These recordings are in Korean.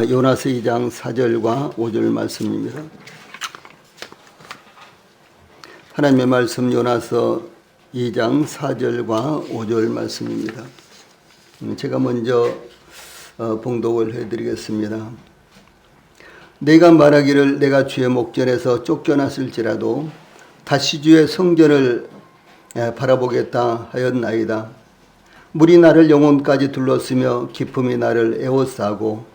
요나서 2장 4절과 5절 말씀입니다. 하나님의 말씀 요나서 2장 4절과 5절 말씀입니다. 제가 먼저 봉독을 해드리겠습니다. 내가 말하기를 내가 주의 목전에서 쫓겨났을지라도 다시 주의 성전을 바라보겠다 하였나이다. 물이 나를 영혼까지 둘렀으며 기품이 나를 에워싸고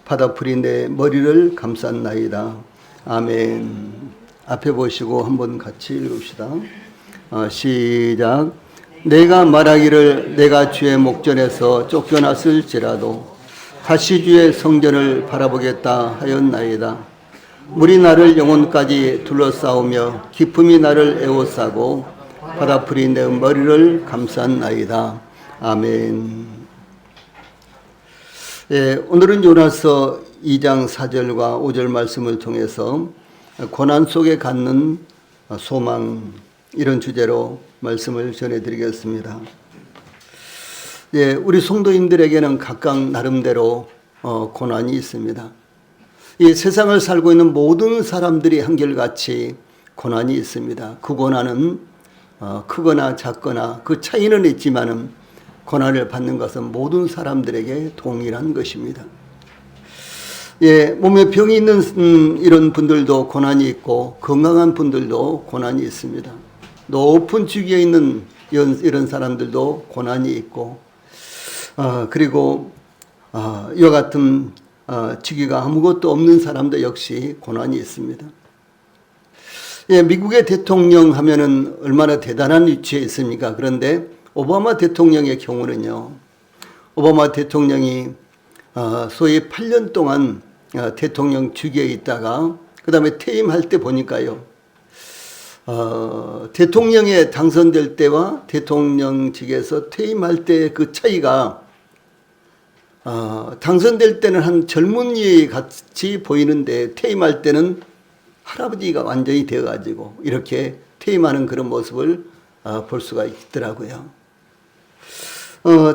바다풀이 내 머리를 감쌌나이다. 아멘. 앞에 보시고 한번 같이 읽읍시다. 시작. 내가 말하기를 내가 주의 목전에서 쫓겨났을지라도 다시 주의 성전을 바라보겠다 하였나이다. 물이 나를 영혼까지 둘러싸우며 기품이 나를 에워싸고 바다풀이 내 머리를 감쌌나이다. 아멘. 오늘은 요나서 2장 4절과 5절 말씀을 통해서 고난 속에 갖는 소망, 이런 주제로 말씀을 전해드리겠습니다. 우리 성도인들에게는 각각 나름대로 고난이 있습니다. 이 세상을 살고 있는 모든 사람들이 한결같이 고난이 있습니다. 그 고난은 크거나 작거나 그 차이는 있지만은 고난을 받는 것은 모든 사람들에게 동일한 것입니다. 몸에 병이 있는 이런 분들도 고난이 있고 건강한 분들도 고난이 있습니다. 높은 직위에 있는 이런 사람들도 고난이 있고 그리고 이와 같은 직위가 아무것도 없는 사람도 역시 고난이 있습니다. 미국의 대통령 하면은 얼마나 대단한 위치에 있습니까? 그런데 오바마 대통령의 경우는요, 오바마 대통령이 소위 8년 동안 대통령 직위에 있다가 그 다음에 퇴임할 때 보니까요, 대통령에 당선될 때와 대통령직에서 퇴임할 때 그 차이가 당선될 때는 한 젊은이 같이 보이는데 퇴임할 때는 할아버지가 완전히 되어가지고 이렇게 퇴임하는 그런 모습을 볼 수가 있더라고요.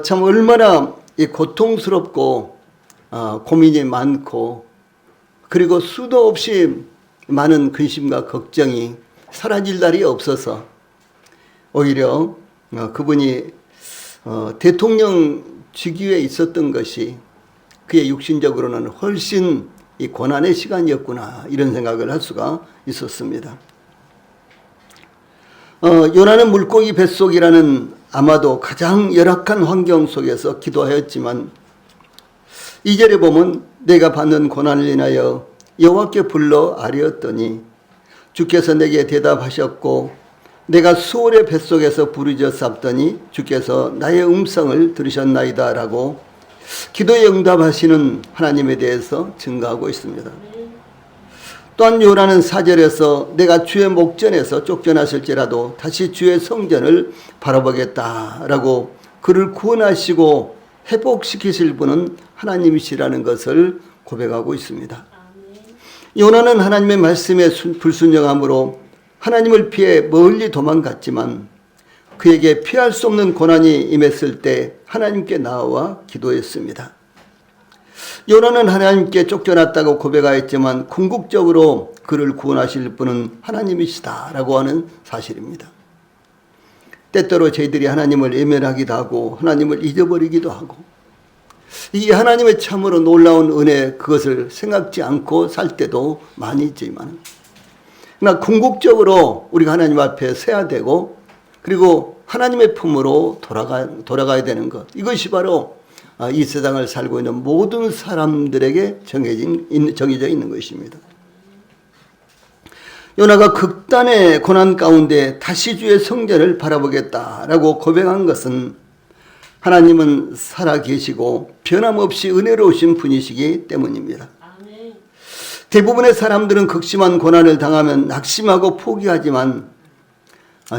참 얼마나 고통스럽고 고민이 많고 그리고 수도 없이 많은 근심과 걱정이 사라질 날이 없어서 오히려 그분이 대통령 직위에 있었던 것이 그의 육신적으로는 훨씬 이 고난의 시간이었구나, 이런 생각을 할 수가 있었습니다. 요나는 물고기 뱃속이라는 아마도 가장 열악한 환경 속에서 기도하였지만 2절에 보면 내가 받는 고난을 인하여 여호와께 불러 아뢰었더니 주께서 내게 대답하셨고 내가 수월의 뱃속에서 부르짖어 쌌더니 주께서 나의 음성을 들으셨나이다 라고 기도에 응답하시는 하나님에 대해서 증거하고 있습니다. 또한 요나는 4절에서 내가 주의 목전에서 쫓겨났을지라도 다시 주의 성전을 바라보겠다라고 그를 구원하시고 회복시키실 분은 하나님이시라는 것을 고백하고 있습니다. 요나는 하나님의 말씀에 불순종함으로 하나님을 피해 멀리 도망갔지만 그에게 피할 수 없는 고난이 임했을 때 하나님께 나와 기도했습니다. 요나는 하나님께 쫓겨났다고 고백하였지만 궁극적으로 그를 구원하실 분은 하나님이시다라고 하는 사실입니다. 때때로 저희들이 하나님을 외면하기도 하고 하나님을 잊어버리기도 하고 이 하나님의 참으로 놀라운 은혜, 그것을 생각지 않고 살 때도 많이 있지만 그러나 궁극적으로 우리가 하나님 앞에 서야 되고 그리고 하나님의 품으로 돌아가야 되는 것, 이것이 바로 이 세상을 살고 있는 모든 사람들에게 정해져 있는 것입니다. 요나가 극단의 고난 가운데 다시 주의 성전을 바라보겠다라고 고백한 것은 하나님은 살아계시고 변함없이 은혜로우신 분이시기 때문입니다. 대부분의 사람들은 극심한 고난을 당하면 낙심하고 포기하지만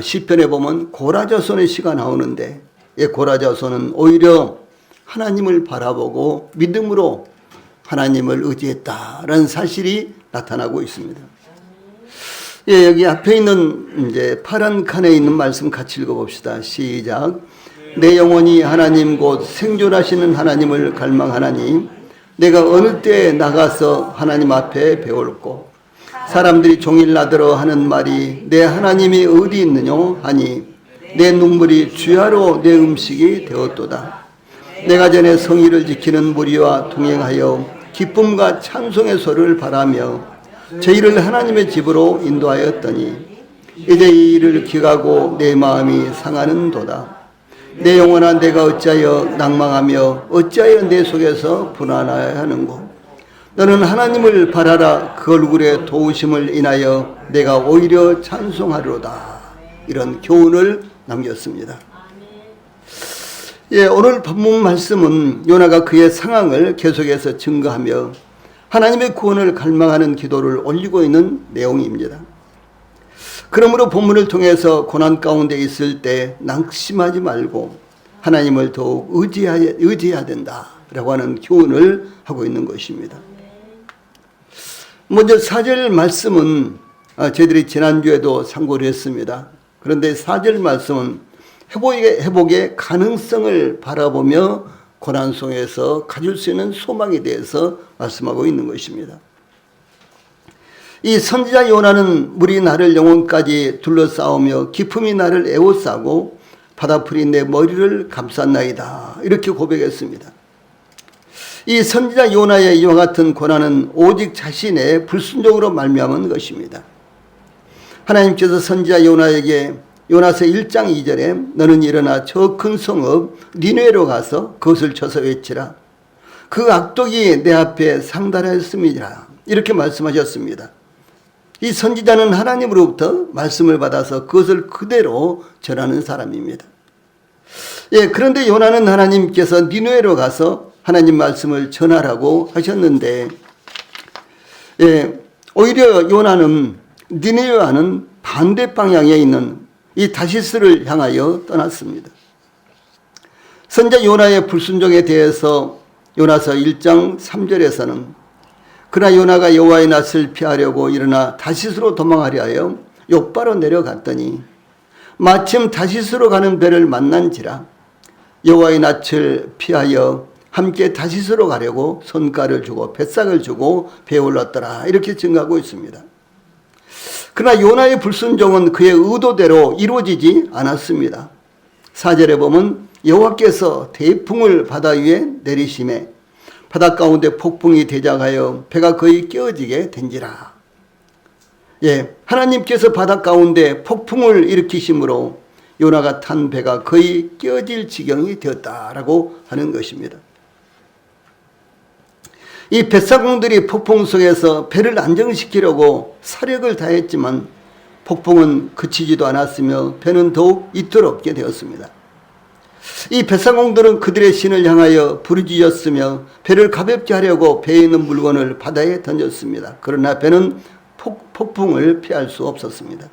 시편에 보면 고라자손의 시가 나오는데 이 고라자손은 오히려 하나님을 바라보고 믿음으로 하나님을 의지했다라는 사실이 나타나고 있습니다. 여기 앞에 있는 이제 파란 칸에 있는 말씀 같이 읽어봅시다. 시작. 내 영혼이 하나님 곧 생존하시는 하나님을 갈망하나니 내가 어느 때에 나가서 하나님 앞에 배울고 사람들이 종일 나더러 하는 말이 내 하나님이 어디 있느냐 하니 내 눈물이 주야로 내 음식이 되었도다. 내가 전에 성의를 지키는 무리와 동행하여 기쁨과 찬송의 소리를 바라며 저희를 하나님의 집으로 인도하였더니 이제 이 일을 기가고 내 마음이 상하는도다. 내 영혼아 내가 어찌하여 낭망하며 어찌하여 내 속에서 불안하여 하는고. 너는 하나님을 바라라. 그 얼굴의 도우심을 인하여 내가 오히려 찬송하리로다. 이런 교훈을 남겼습니다. 예, 오늘 본문 말씀은 요나가 그의 상황을 계속해서 증거하며 하나님의 구원을 갈망하는 기도를 올리고 있는 내용입니다. 그러므로 본문을 통해서 고난 가운데 있을 때 낙심하지 말고 하나님을 더욱 의지해야 된다라고 하는 교훈을 하고 있는 것입니다. 먼저 4절 말씀은 저희들이 지난주에도 상고를 했습니다. 그런데 4절 말씀은 회복의 가능성을 바라보며 고난 속에서 가질 수 있는 소망에 대해서 말씀하고 있는 것입니다. 이 선지자 요나는 물이 나를 영혼까지 둘러싸우며 기품이 나를 에워싸고 바다풀이 내 머리를 감쌌나이다. 이렇게 고백했습니다. 이 선지자 요나의 이와 같은 고난은 오직 자신의 불순종으로 말미암은 것입니다. 하나님께서 선지자 요나에게 요나서 1장 2절에 너는 일어나 저 큰 성읍 니느웨로 가서 그것을 쳐서 외치라. 그 악독이 내 앞에 상달하였음이라. 이렇게 말씀하셨습니다. 이 선지자는 하나님으로부터 말씀을 받아서 그것을 그대로 전하는 사람입니다. 예, 그런데 요나는 하나님께서 니느웨로 가서 하나님 말씀을 전하라고 하셨는데, 예, 오히려 요나는 니느웨와는 반대 방향에 있는 이 다시스를 향하여 떠났습니다. 선지자 요나의 불순종에 대해서 요나서 1장 3절에서는 그러나 요나가 여호와의 낯을 피하려고 일어나 다시스로 도망하려 하여 욥바로 내려갔더니 마침 다시스로 가는 배를 만난지라 여호와의 낯을 피하여 함께 다시스로 가려고 손가를 주고 뱃삭을 주고 배에 올랐더라. 이렇게 증가하고 있습니다. 그러나 요나의 불순종은 그의 의도대로 이루어지지 않았습니다. 4절에 보면 여호와께서 대풍을 바다 위에 내리심에 바다 가운데 폭풍이 대작하여 배가 거의 깨어지게 된지라. 예, 하나님께서 바다 가운데 폭풍을 일으키심으로 요나가 탄 배가 거의 깨어질 지경이 되었다라고 하는 것입니다. 이 뱃사공들이 폭풍 속에서 배를 안정시키려고 사력을 다했지만 폭풍은 그치지도 않았으며 배는 더욱 이틀없게 되었습니다. 이 뱃사공들은 그들의 신을 향하여 부르짖었으며 배를 가볍게 하려고 배에 있는 물건을 바다에 던졌습니다. 그러나 배는 폭풍을 피할 수 없었습니다.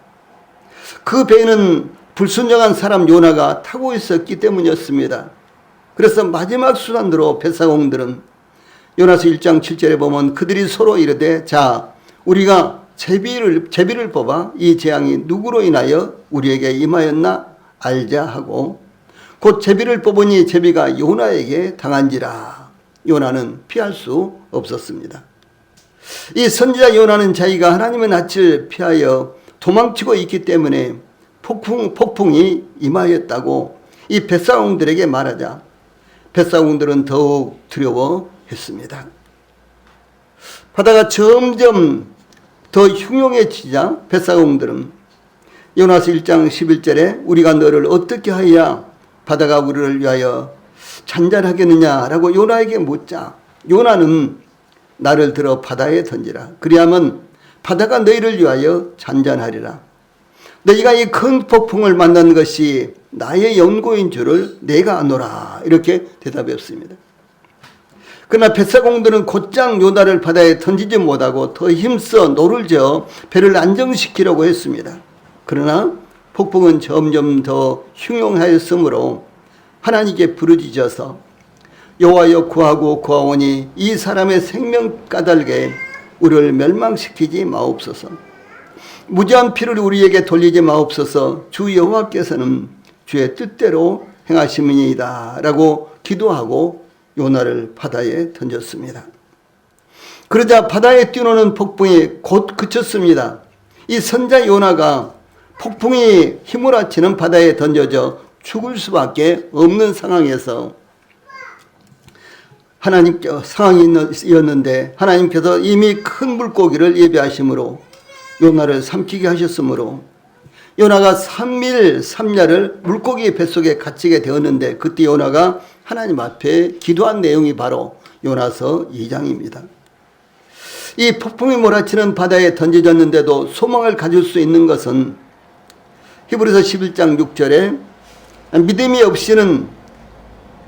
그 배는 불순종한 사람 요나가 타고 있었기 때문이었습니다. 그래서 마지막 수단으로 뱃사공들은 요나서 1장 7절에 보면 그들이 서로 이르되 자 우리가 제비를 뽑아 이 재앙이 누구로 인하여 우리에게 임하였나 알자 하고 곧 제비를 뽑으니 제비가 요나에게 당한지라. 요나는 피할 수 없었습니다. 이 선지자 요나는 자기가 하나님의 낯을 피하여 도망치고 있기 때문에 폭풍이 임하였다고 이 뱃사공들에게 말하자 뱃사공들은 더욱 두려워했습니다. 바다가 점점 더 흉흉해지자 뱃사공들은 요나서 1장 11절에 우리가 너를 어떻게 하여야 바다가 우리를 위하여 잔잔하겠느냐라고 요나에게 묻자 요나는 나를 들어 바다에 던지라. 그리하면 바다가 너희를 위하여 잔잔하리라. 너희가 이 큰 폭풍을 만난 것이 나의 연고인 줄을 내가 아노라. 이렇게 대답했습니다. 그러나 뱃사공들은 곧장 요나를 바다에 던지지 못하고 더 힘써 노를 저어 배를 안정시키려고 했습니다. 그러나 폭풍은 점점 더 흉흉하였으므로 하나님께 부르짖어서 여호와여 구하고 구하오니 이 사람의 생명 까닭에 우리를 멸망시키지 마옵소서. 무죄한 피를 우리에게 돌리지 마옵소서. 주 여호와께서는 주의 뜻대로 행하심이니이다 라고 기도하고 요나를 바다에 던졌습니다. 그러자 바다에 뛰노는 폭풍이 곧 그쳤습니다. 이 선자 요나가 폭풍이 휘몰아치는 바다에 던져져 죽을 수밖에 없는 상황에서 상황이었는데 하나님께서 이미 큰 물고기를 예비하심으로 요나를 삼키게 하셨으므로 요나가 3일 3야를 물고기 뱃속에 갇히게 되었는데 그때 요나가 하나님 앞에 기도한 내용이 바로 요나서 2장입니다. 이 폭풍이 몰아치는 바다에 던져졌는데도 소망을 가질 수 있는 것은 히브리서 11장 6절에 믿음이 없이는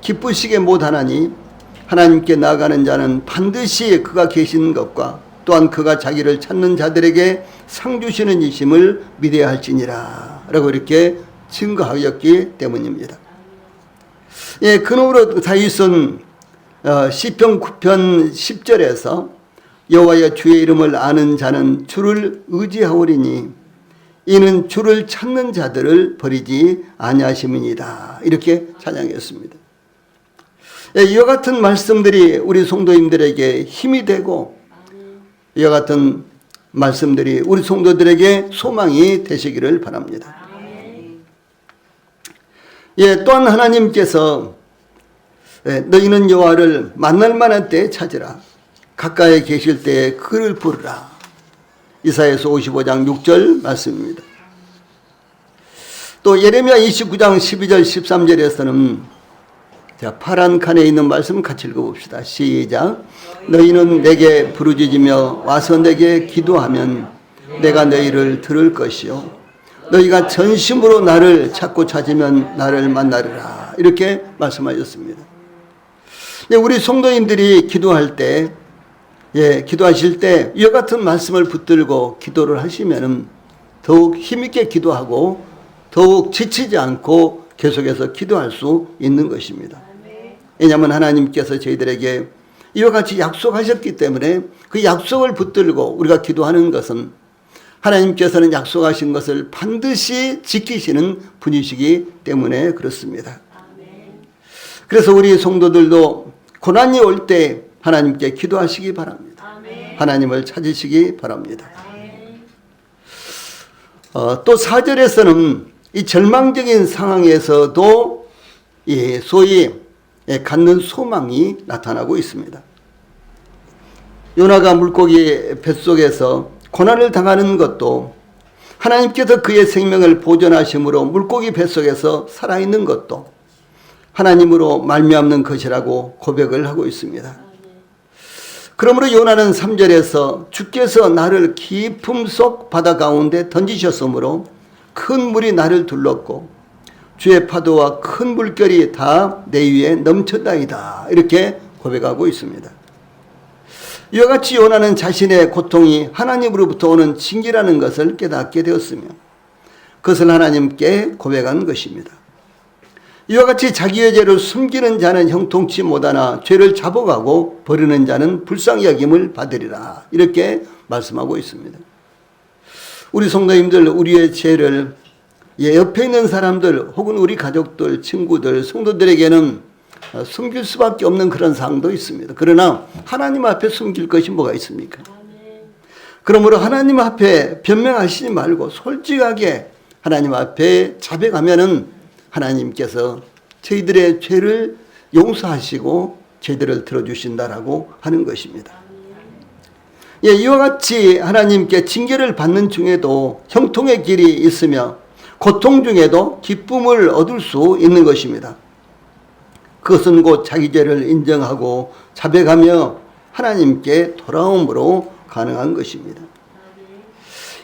기쁘시게 못하나니 하나님께 나아가는 자는 반드시 그가 계시는 것과 또한 그가 자기를 찾는 자들에게 상 주시는 이심을 믿어야 할지니라 라고 이렇게 증거하였기 때문입니다. 예, 그러므로 다윗은 시편 9편 10절에서 여호와여 주의 이름을 아는 자는 주를 의지하오리니 이는 주를 찾는 자들을 버리지 아니하심이니이다 이렇게 찬양했습니다. 이와 같은 말씀들이 우리 성도님들에게 힘이 되고 이와 같은 말씀들이 우리 성도들에게 소망이 되시기를 바랍니다. 예, 또한 하나님께서 너희는 여호와를 만날 만한 때에 찾으라. 가까이 계실 때에 그를 부르라. 이사야서 55장 6절 말씀입니다. 또 예레미야 29장 12절 13절에서는 자, 파란 칸에 있는 말씀 같이 읽어봅시다. 시작. 너희는 내게 부르짖으며 와서 내게 기도하면 내가 너희를 들을 것이요 너희가 전심으로 나를 찾고 찾으면 나를 만나리라 이렇게 말씀하셨습니다. 우리 성도님들이 기도할 때 기도하실 때 이와 같은 말씀을 붙들고 기도를 하시면 더욱 힘있게 기도하고 더욱 지치지 않고 계속해서 기도할 수 있는 것입니다. 왜냐하면 하나님께서 저희들에게 이와 같이 약속하셨기 때문에 그 약속을 붙들고 우리가 기도하는 것은 하나님께서는 약속하신 것을 반드시 지키시는 분이시기 때문에 그렇습니다. 그래서 우리 성도들도 고난이 올 때 하나님께 기도하시기 바랍니다. 하나님을 찾으시기 바랍니다. 또 4절에서는 이 절망적인 상황에서도 소위 갖는 소망이 나타나고 있습니다. 요나가 물고기 뱃속에서 고난을 당하는 것도 하나님께서 그의 생명을 보존하심으로 물고기 뱃속에서 살아있는 것도 하나님으로 말미암는 것이라고 고백을 하고 있습니다. 그러므로 요나는 3절에서 주께서 나를 깊음 속 바다 가운데 던지셨으므로 큰 물이 나를 둘렀고 주의 파도와 큰 물결이 다 내 위에 넘쳤다이다 이렇게 고백하고 있습니다. 이와 같이 요나는 자신의 고통이 하나님으로부터 오는 징계라는 것을 깨닫게 되었으며 그것을 하나님께 고백한 것입니다. 이와 같이 자기의 죄를 숨기는 자는 형통치 못하나 죄를 잡아가고 버리는 자는 불쌍히 여김을 받으리라 이렇게 말씀하고 있습니다. 우리 성도님들 우리의 죄를 옆에 있는 사람들 혹은 우리 가족들, 친구들, 성도들에게는 숨길 수밖에 없는 그런 상황도 있습니다. 그러나 하나님 앞에 숨길 것이 뭐가 있습니까? 그러므로 하나님 앞에 변명하시지 말고 솔직하게 하나님 앞에 자백하면은 하나님께서 저희들의 죄를 용서하시고 죄들을 들어주신다라고 하는 것입니다. 이와 같이 하나님께 징계를 받는 중에도 형통의 길이 있으며 고통 중에도 기쁨을 얻을 수 있는 것입니다. 그것은 곧 자기 죄를 인정하고 자백하며 하나님께 돌아옴으로 가능한 것입니다.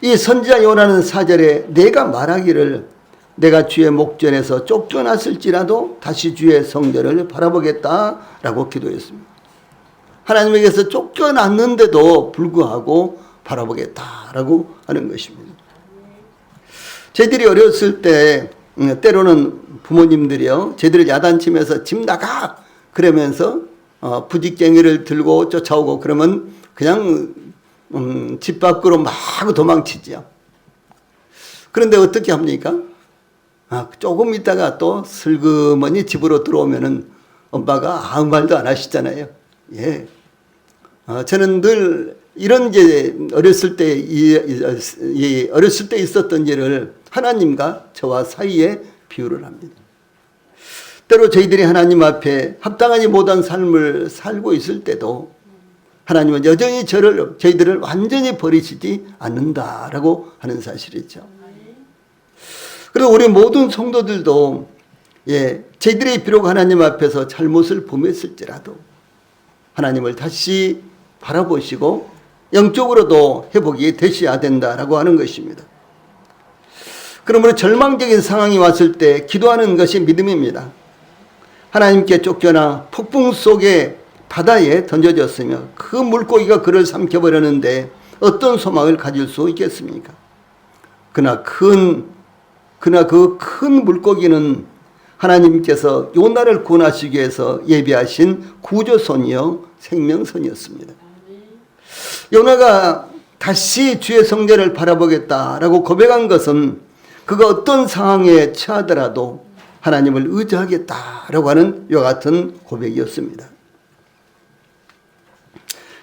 이 선지자 요나는 4절에 내가 말하기를 내가 주의 목전에서 쫓겨났을지라도 다시 주의 성전을 바라보겠다라고 기도했습니다. 하나님에게서 쫓겨났는데도 불구하고 바라보겠다라고 하는 것입니다. 저희들이 어렸을 때 때로는 부모님들이요 저희들을 야단치면서 집 나가 그러면서 부직갱이를 들고 쫓아오고 그러면 그냥 집 밖으로 막 도망치죠. 그런데 어떻게 합니까? 조금 있다가 또 슬그머니 집으로 들어오면은 엄마가 아무 말도 안 하시잖아요. 예. 저는 늘 이런 이제 어렸을 때 있었던 일을 하나님과 저와 사이에 비유를 합니다. 때로 저희들이 하나님 앞에 합당하지 못한 삶을 살고 있을 때도 하나님은 여전히 저희들을 완전히 버리시지 않는다라고 하는 사실이죠. 그리고 우리 모든 성도들도 저희들이 비록 하나님 앞에서 잘못을 범했을지라도 하나님을 다시 바라보시고 영적으로도 회복이 되셔야 된다라고 하는 것입니다. 그러므로 절망적인 상황이 왔을 때 기도하는 것이 믿음입니다. 하나님께 쫓겨나 폭풍 속의 바다에 던져졌으며 그 물고기가 그를 삼켜버렸는데 어떤 소망을 가질 수 있겠습니까? 그러나 그 큰 물고기는 하나님께서 요나를 구원하시기 위해서 예비하신 구조선이요 생명선이었습니다. 요나가 다시 주의 성전을 바라보겠다라고 고백한 것은 그가 어떤 상황에 처하더라도 하나님을 의지하겠다라고 하는 이와 같은 고백이었습니다.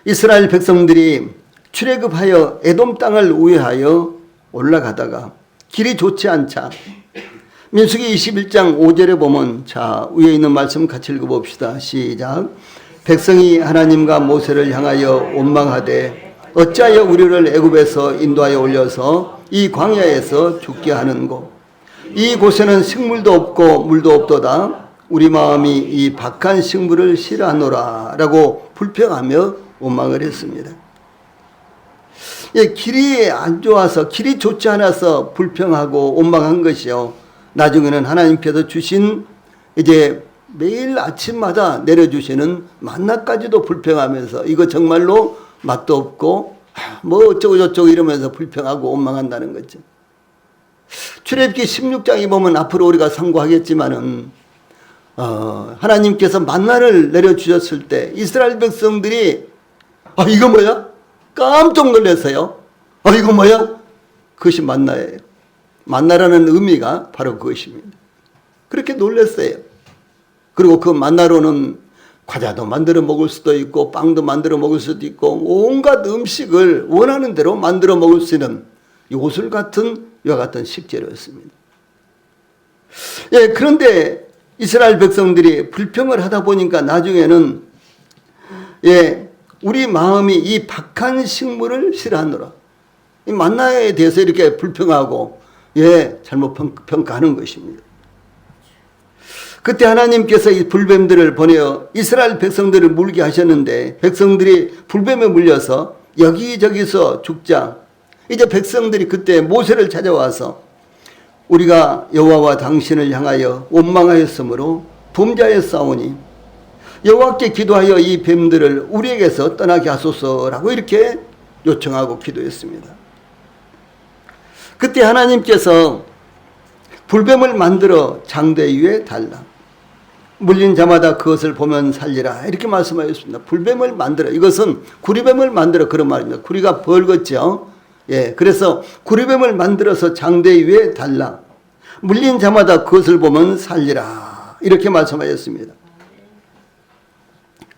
이스라엘 백성들이 출애굽하여 에돔 땅을 우회하여 올라가다가 길이 좋지 않자 민수기 21장 5절에 보면 자 위에 있는 말씀 같이 읽어봅시다. 시작. 백성이 하나님과 모세를 향하여 원망하되 어찌하여 우리를 애굽에서 인도하여 올려서 이 광야에서 죽게 하는고 이 곳에는 식물도 없고 물도 없도다. 우리 마음이 이 박한 식물을 싫어하노라 라고 불평하며 원망을 했습니다. 길이 안 좋아서 길이 좋지 않아서 불평하고 원망한 것이요. 나중에는 하나님께서 주신 이제 매일 아침마다 내려주시는 만나까지도 불평하면서 이거 정말로 맛도 없고 뭐 어쩌고 저쩌고 이러면서 불평하고 원망한다는 거죠. 출애굽기 16장에 보면 앞으로 우리가 상고하겠지만은 하나님께서 만나를 내려주셨을 때 이스라엘 백성들이 이거 뭐야? 깜짝 놀랐어요. 이거 뭐야? 그것이 만나예요. 만나라는 의미가 바로 그것입니다. 그렇게 놀랐어요. 그리고 그 만나로는 과자도 만들어 먹을 수도 있고 빵도 만들어 먹을 수도 있고 온갖 음식을 원하는 대로 만들어 먹을 수 있는 요술 같은 이와 같은 식재료였습니다. 그런데 이스라엘 백성들이 불평을 하다 보니까 나중에는 우리 마음이 이 박한 식물을 싫어하노라. 이 만나에 대해서 이렇게 불평하고 잘못 평가하는 것입니다. 그때 하나님께서 이 불뱀들을 보내어 이스라엘 백성들을 물게 하셨는데 백성들이 불뱀에 물려서 여기저기서 죽자 이제 백성들이 그때 모세를 찾아와서 우리가 여호와와 당신을 향하여 원망하였으므로 범죄하였사오니 여호와께 기도하여 이 뱀들을 우리에게서 떠나게 하소서라고 이렇게 요청하고 기도했습니다. 그때 하나님께서 불뱀을 만들어 장대 위에 달라 물린 자마다 그것을 보면 살리라 이렇게 말씀하셨습니다. 불뱀을 만들어 이것은 구리뱀을 만들어 그런 말입니다. 구리가 벌겋죠. 그래서 구리뱀을 만들어서 장대 위에 달라 물린 자마다 그것을 보면 살리라 이렇게 말씀하셨습니다.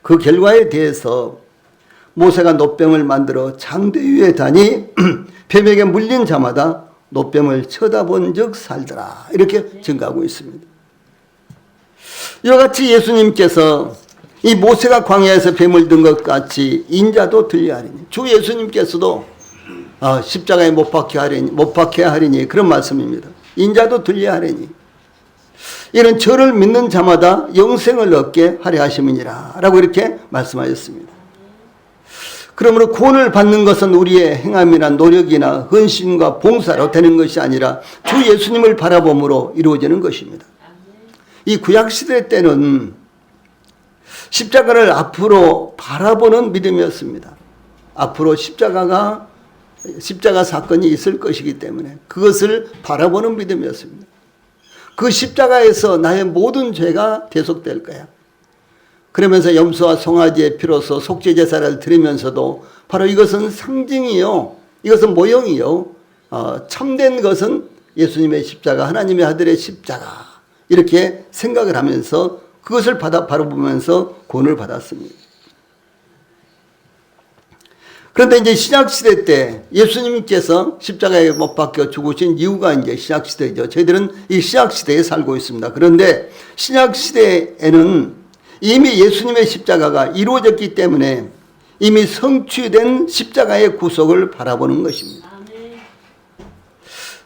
그 결과에 대해서 모세가 놋뱀을 만들어 장대 위에 다니 뱀에게 물린 자마다 놋뱀을 쳐다본 즉 살더라 이렇게 증가하고 있습니다. 이와 같이 예수님께서 이 모세가 광야에서 뱀을 든 것 같이 인자도 들려하리니 주 예수님께서도 십자가에 못 박혀야 하리니 그런 말씀입니다. 인자도 들려하리니 이는 저를 믿는 자마다 영생을 얻게 하려 하심이니라 라고 이렇게 말씀하셨습니다. 그러므로 구원을 받는 것은 우리의 행함이나 노력이나 헌신과 봉사로 되는 것이 아니라 주 예수님을 바라봄으로 이루어지는 것입니다. 이 구약시대 때는 십자가를 앞으로 바라보는 믿음이었습니다. 앞으로 십자가 사건이 있을 것이기 때문에 그것을 바라보는 믿음이었습니다. 그 십자가에서 나의 모든 죄가 대속될 거야. 그러면서 염소와 송아지의 피로서 속죄제사를 드리면서도 바로 이것은 상징이요. 이것은 모형이요. 참된 것은 예수님의 십자가, 하나님의 아들의 십자가. 이렇게 생각을 하면서 그것을 바라보면서 구원을 받았습니다. 그런데 이제 신약시대 때 예수님께서 십자가에 못 박혀 죽으신 이유가 이제 신약시대죠. 저희들은 이 신약시대에 살고 있습니다. 그런데 신약시대에는 이미 예수님의 십자가가 이루어졌기 때문에 이미 성취된 십자가의 구속을 바라보는 것입니다.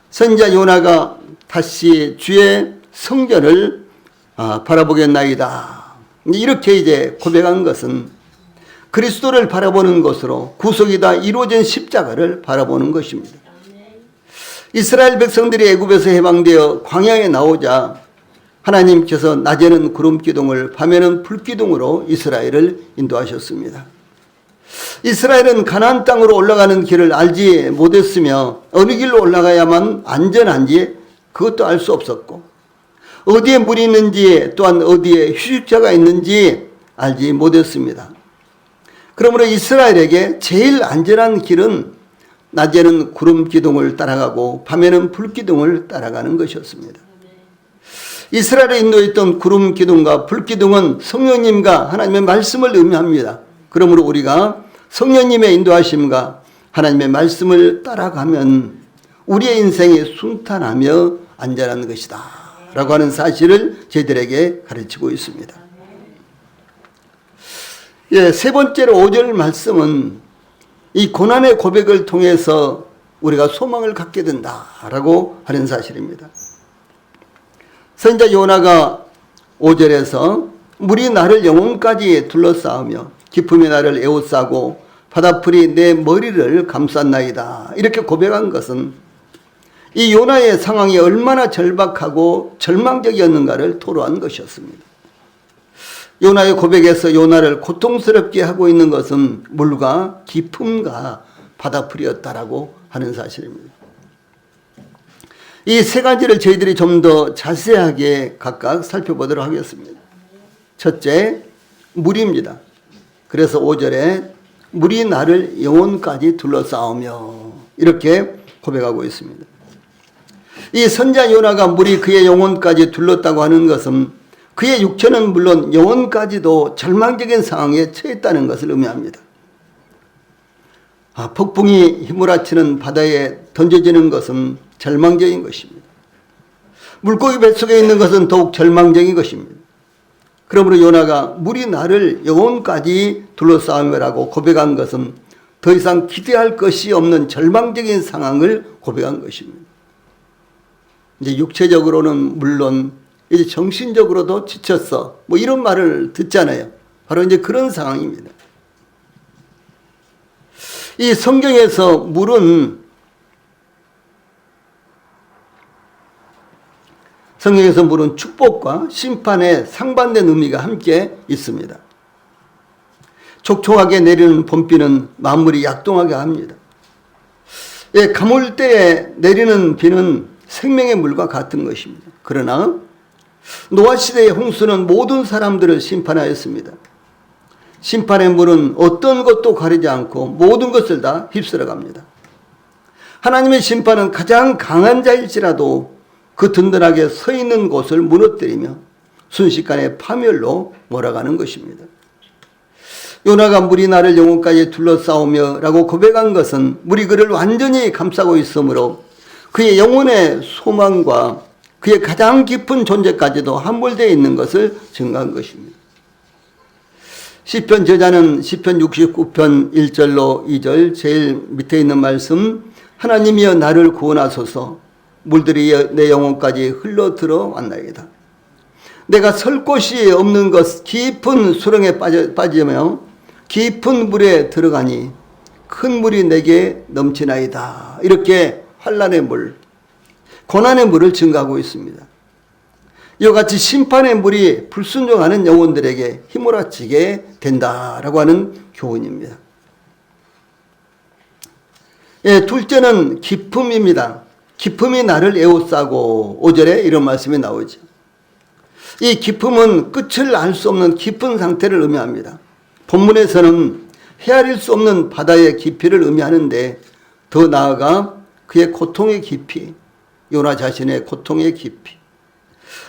선지자 요나가 다시 주의 성전을 바라보겠나이다. 이렇게 이제 고백한 것은 그리스도를 바라보는 것으로 구속이 다 이루어진 십자가를 바라보는 것입니다. 이스라엘 백성들이 애굽에서 해방되어 광야에 나오자 하나님께서 낮에는 구름 기둥을 밤에는 불 기둥으로 이스라엘을 인도하셨습니다. 이스라엘은 가나안 땅으로 올라가는 길을 알지 못했으며 어느 길로 올라가야만 안전한지 그것도 알 수 없었고 어디에 물이 있는지 또한 어디에 휴식처가 있는지 알지 못했습니다. 그러므로 이스라엘에게 제일 안전한 길은 낮에는 구름 기둥을 따라가고 밤에는 불 기둥을 따라가는 것이었습니다. 이스라엘에 인도했던 구름 기둥과 불 기둥은 성령님과 하나님의 말씀을 의미합니다. 그러므로 우리가 성령님의 인도하심과 하나님의 말씀을 따라가면 우리의 인생이 순탄하며 안전한 것이다 라고 하는 사실을 저희들에게 가르치고 있습니다. 세 번째로 5절 말씀은 이 고난의 고백을 통해서 우리가 소망을 갖게 된다라고 하는 사실입니다. 선지자 요나가 5절에서 물이 나를 영혼까지 둘러싸으며 기품이 나를 에워싸고 바다풀이 내 머리를 감쌌나이다. 이렇게 고백한 것은 이 요나의 상황이 얼마나 절박하고 절망적이었는가를 토로한 것이었습니다. 요나의 고백에서 요나를 고통스럽게 하고 있는 것은 물과 기품과 바다풀이었다라고 하는 사실입니다. 이 세 가지를 저희들이 좀 더 자세하게 각각 살펴보도록 하겠습니다. 첫째, 물입니다. 그래서 5절에 물이 나를 영혼까지 둘러싸우며 이렇게 고백하고 있습니다. 이 선지자 요나가 물이 그의 영혼까지 둘렀다고 하는 것은 그의 육체는 물론 영혼까지도 절망적인 상황에 처했다는 것을 의미합니다. 폭풍이 휘몰아치는 바다에 던져지는 것은 절망적인 것입니다. 물고기 뱃속에 있는 것은 더욱 절망적인 것입니다. 그러므로 요나가 물이 나를 영혼까지 둘러싸우며라고 고백한 것은 더 이상 기대할 것이 없는 절망적인 상황을 고백한 것입니다. 이제 육체적으로는 물론 이제 정신적으로도 지쳤어. 뭐 이런 말을 듣잖아요. 바로 이제 그런 상황입니다. 이 성경에서 물은 축복과 심판의 상반된 의미가 함께 있습니다. 촉촉하게 내리는 봄비는 만물이 약동하게 합니다. 가물 때에 내리는 비는 생명의 물과 같은 것입니다. 그러나 노아 시대의 홍수는 모든 사람들을 심판하였습니다. 심판의 물은 어떤 것도 가리지 않고 모든 것을 다 휩쓸어 갑니다. 하나님의 심판은 가장 강한 자일지라도 그 든든하게 서 있는 곳을 무너뜨리며 순식간에 파멸로 몰아가는 것입니다. 요나가 물이 나를 영혼까지 둘러싸우며 라고 고백한 것은 물이 그를 완전히 감싸고 있으므로 그의 영혼의 소망과 그의 가장 깊은 존재까지도 함몰되어 있는 것을 증거한 것입니다. 시편 저자는 시편 69편 1절로 2절 제일 밑에 있는 말씀, 하나님이여 나를 구원하소서, 물들이 내 영혼까지 흘러 들어왔나이다. 내가 설 곳이 없는 것 깊은 수렁에 빠지며 깊은 물에 들어가니 큰 물이 내게 넘치나이다. 이렇게 환난의 물, 고난의 물을 증가하고 있습니다. 이와 같이 심판의 물이 불순종하는 영혼들에게 휘몰아치게 된다라고 하는 교훈입니다. 둘째는 기품입니다. 기품이 나를 에워싸고 5절에 이런 말씀이 나오죠. 이 기품은 끝을 알 수 없는 깊은 상태를 의미합니다. 본문에서는 헤아릴 수 없는 바다의 깊이를 의미하는데 더 나아가 그의 고통의 깊이, 요나 자신의 고통의 깊이,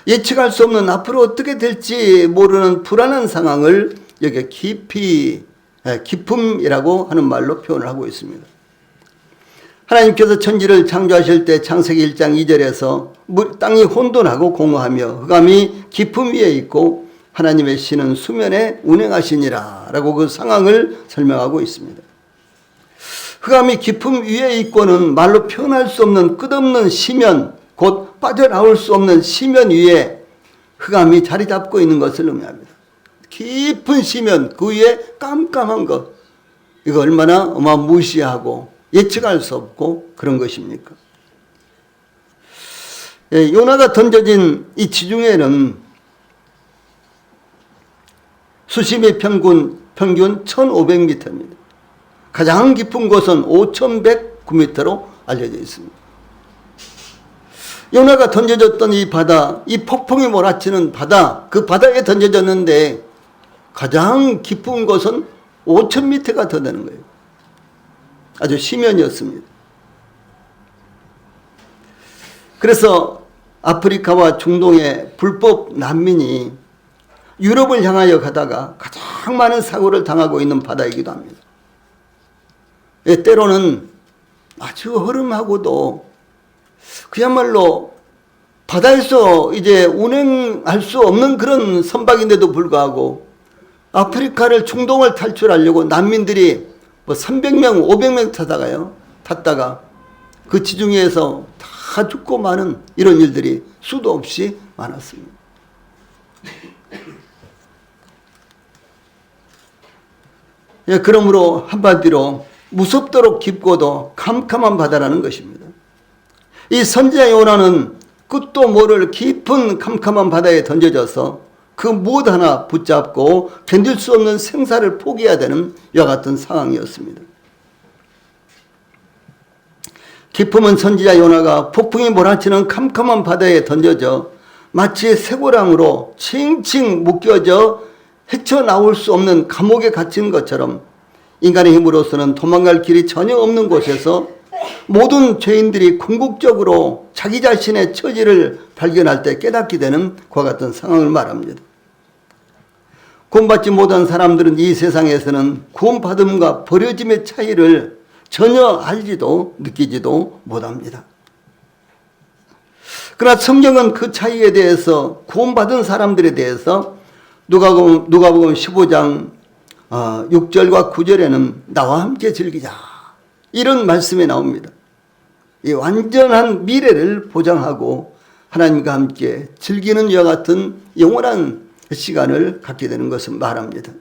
예측할 수 없는 앞으로 어떻게 될지 모르는 불안한 상황을 여기에 기품이라고 하는 말로 표현을 하고 있습니다. 하나님께서 천지를 창조하실 때 창세기 1장 2절에서 땅이 혼돈하고 공허하며 흑암이 기품 위에 있고 하나님의 신은 수면에 운행하시니라 라고 그 상황을 설명하고 있습니다. 흑암이 기품 위에 있고는 말로 표현할 수 없는 끝없는 심연, 곧 빠져나올 수 없는 심연 위에 흑암이 자리 잡고 있는 것을 의미합니다. 깊은 심연, 그 위에 깜깜한 것, 이거 얼마나 어마무시하고 예측할 수 없고 그런 것입니까? 요나가 던져진 이 지중해는 수심이 평균 1500m입니다. 가장 깊은 곳은 5109m로 알려져 있습니다. 요나가 던져졌던 이 바다, 이 폭풍이 몰아치는 바다, 그 바다에 던져졌는데 가장 깊은 곳은 5000m가 더 되는 거예요. 아주 심연이었습니다. 그래서 아프리카와 중동의 불법 난민이 유럽을 향하여 가다가 가장 많은 사고를 당하고 있는 바다이기도 합니다. 때로는 아주 허름하고도 그야말로 바다에서 이제 운행할 수 없는 그런 선박인데도 불구하고 아프리카를 중동을 탈출하려고 난민들이 300명, 500명 탔다가 그 지중해에서 다 죽고 마는 이런 일들이 수도 없이 많았습니다. 그러므로 한마디로 무섭도록 깊고도 캄캄한 바다라는 것입니다. 이 선지자 요나는 끝도 모를 깊은 캄캄한 바다에 던져져서 그 무엇 하나 붙잡고 견딜 수 없는 생사를 포기해야 되는 이와 같은 상황이었습니다. 기품은 선지자 요나가 폭풍이 몰아치는 캄캄한 바다에 던져져 마치 쇠고랑으로 칭칭 묶여져 헤쳐나올 수 없는 감옥에 갇힌 것처럼 인간의 힘으로서는 도망갈 길이 전혀 없는 곳에서 모든 죄인들이 궁극적으로 자기 자신의 처지를 발견할 때 깨닫게 되는 그와 같은 상황을 말합니다. 구원받지 못한 사람들은 이 세상에서는 구원받음과 버려짐의 차이를 전혀 알지도 느끼지도 못합니다. 그러나 성경은 그 차이에 대해서 구원받은 사람들에 대해서 누가복음 15장 6절과 9절에는 나와 함께 즐기자 이런 말씀이 나옵니다. 이 완전한 미래를 보장하고 하나님과 함께 즐기는 이와 같은 영원한 시간을 갖게 되는 것을 말합니다.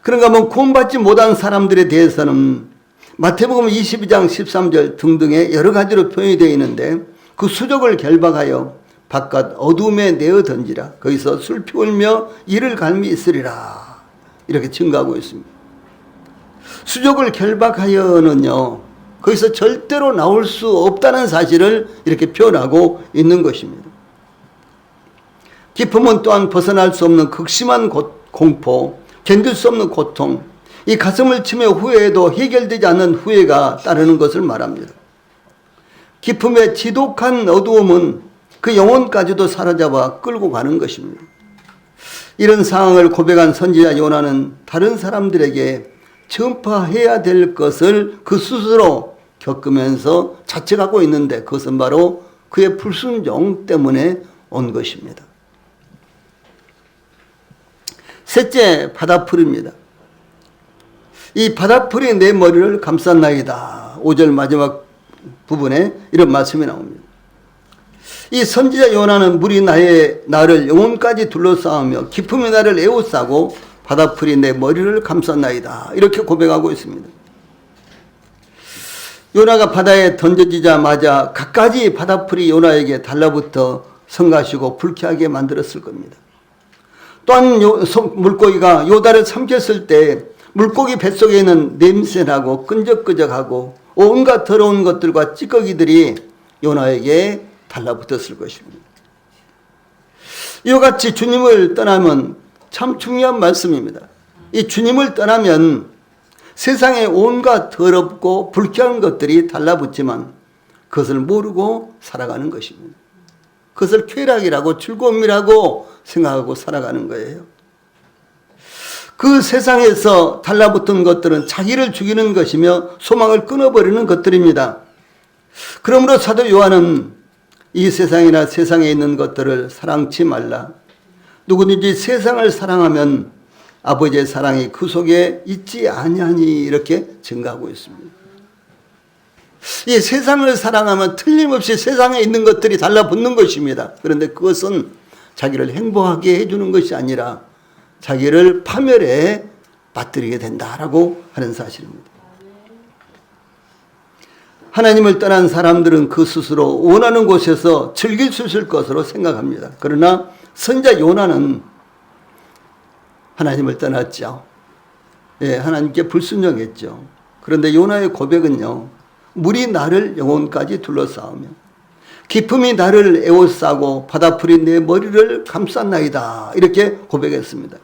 그런가 하면 구원받지 못한 사람들에 대해서는 마태복음 22장 13절 등등의 여러 가지로 표현이 되어 있는데 그 수족을 결박하여 바깥 어둠에 내어 던지라. 거기서 슬피 울며 이를 갈미 있으리라. 이렇게 증가하고 있습니다. 수족을 결박하여는요, 거기서 절대로 나올 수 없다는 사실을 이렇게 표현하고 있는 것입니다. 기품은 또한 벗어날 수 없는 극심한 공포, 견딜 수 없는 고통, 이 가슴을 치며 후회해도 해결되지 않는 후회가 따르는 것을 말합니다. 기품의 지독한 어두움은 그 영혼까지도 사로잡아 끌고 가는 것입니다. 이런 상황을 고백한 선지자 요나는 다른 사람들에게 전파해야 될 것을 그 스스로 겪으면서 자책하고 있는데 그것은 바로 그의 불순종 때문에 온 것입니다. 셋째, 바다풀입니다. 이 바다풀이 내 머리를 감쌌나이다. 5절 마지막 부분에 이런 말씀이 나옵니다. 이 선지자 요나는 물이 나를 영혼까지 둘러싸으며 기품이 나를 에워싸고 바다풀이 내 머리를 감쌌나이다. 이렇게 고백하고 있습니다. 요나가 바다에 던져지자마자 갖가지 바다풀이 요나에게 달라붙어 성가시고 불쾌하게 만들었을 겁니다. 또한 물고기가 요다를 삼켰을 때 물고기 뱃속에 있는 냄새나고 끈적끈적하고 온갖 더러운 것들과 찌꺼기들이 요나에게 달라붙었을 것입니다. 이와 같이 주님을 떠나면 참 중요한 말씀입니다. 이 주님을 떠나면 세상에 온갖 더럽고 불쾌한 것들이 달라붙지만 그것을 모르고 살아가는 것입니다. 그것을 쾌락이라고 즐거움이라고 생각하고 살아가는 거예요. 그 세상에서 달라붙은 것들은 자기를 죽이는 것이며 소망을 끊어버리는 것들입니다. 그러므로 사도 요한은 이 세상이나 세상에 있는 것들을 사랑치 말라. 누구든지 세상을 사랑하면 아버지의 사랑이 그 속에 있지 아니하니 이렇게 증가하고 있습니다. 이 세상을 사랑하면 틀림없이 세상에 있는 것들이 달라붙는 것입니다. 그런데 그것은 자기를 행복하게 해주는 것이 아니라 자기를 파멸에 빠뜨리게 된다라고 하는 사실입니다. 하나님을 떠난 사람들은 그 스스로 원하는 곳에서 즐길 수 있을 것으로 생각합니다. 그러나 선자 요나는 하나님을 떠났죠. 예, 하나님께 불순종했죠. 그런데 요나의 고백은요, 물이 나를 영혼까지 둘러싸우며 기품이 나를 에워싸고 바다풀이 내 머리를 감쌌나이다 이렇게 고백했습니다.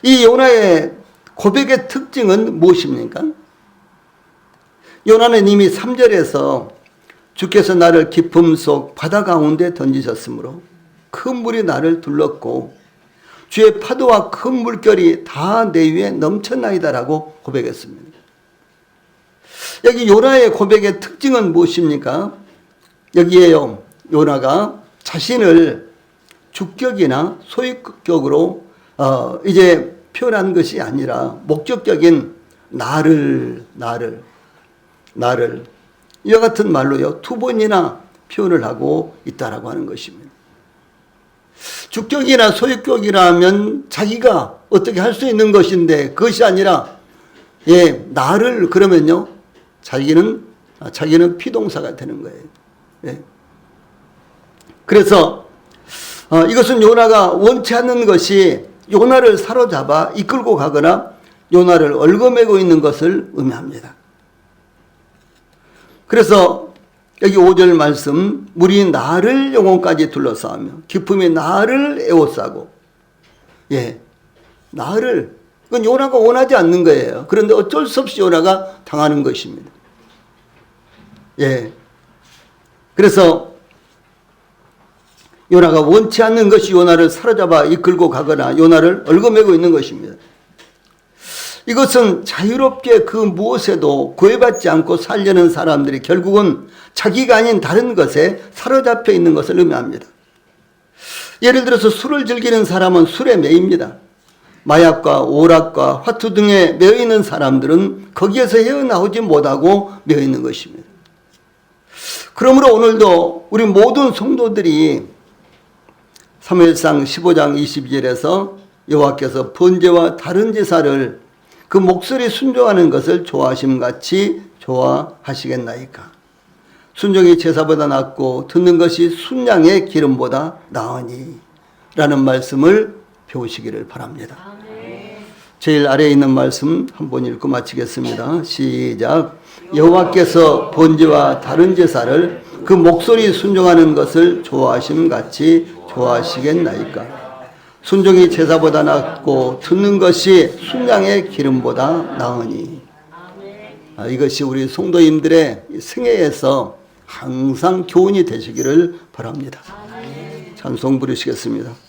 이 요나의 고백의 특징은 무엇입니까? 요나는 이미 3절에서 주께서 나를 깊음 속 바다 가운데 던지셨으므로 큰 물이 나를 둘렀고 주의 파도와 큰 물결이 다 내 위에 넘쳤나이다라고 고백했습니다. 여기 요나의 고백의 특징은 무엇입니까? 여기에요, 요나가 자신을 주격이나 소유격으로 이제 표현한 것이 아니라 목적격인 나를 이와 같은 말로요 2번이나 표현을 하고 있다라고 하는 것입니다. 주격이나 소유격이라면 자기가 어떻게 할 수 있는 것인데 그것이 아니라 나를 그러면요 자기는 피동사가 되는 거예요. 예. 그래서 이것은 요나가 원치 않는 것이 요나를 사로잡아 이끌고 가거나 요나를 얽어매고 있는 것을 의미합니다. 그래서 여기 5절 말씀, 물이 나를 영혼까지 둘러싸우며 기품이 나를 에워싸고, 나를, 그건 요나가 원하지 않는 거예요. 그런데 어쩔 수 없이 요나가 당하는 것입니다. 그래서 요나가 원치 않는 것이 요나를 사로잡아 이끌고 가거나 요나를 얽어매고 있는 것입니다. 이것은 자유롭게 그 무엇에도 구애받지 않고 살려는 사람들이 결국은 자기가 아닌 다른 것에 사로잡혀 있는 것을 의미합니다. 예를 들어서 술을 즐기는 사람은 술에 매입니다. 마약과 오락과 화투 등에 매여 있는 사람들은 거기에서 헤어나오지 못하고 매여 있는 것입니다. 그러므로 오늘도 우리 모든 성도들이 사무엘상 15장 22절에서 여호와께서 번제와 다른 제사를 그 목소리 순종하는 것을 좋아하심같이 좋아하시겠나이까. 순종이 제사보다 낫고 듣는 것이 순양의 기름보다 나으니 라는 말씀을 배우시기를 바랍니다. 제일 아래에 있는 말씀 한번 읽고 마치겠습니다. 시작. 여호와께서 번제와 다른 제사를 그 목소리 순종하는 것을 좋아하심같이 좋아하시겠나이까. 순종이 제사보다 낫고 듣는 것이 순양의 기름보다 나으니. 이것이 우리 성도님들의 생애에서 항상 교훈이 되시기를 바랍니다. 찬송 부르시겠습니다.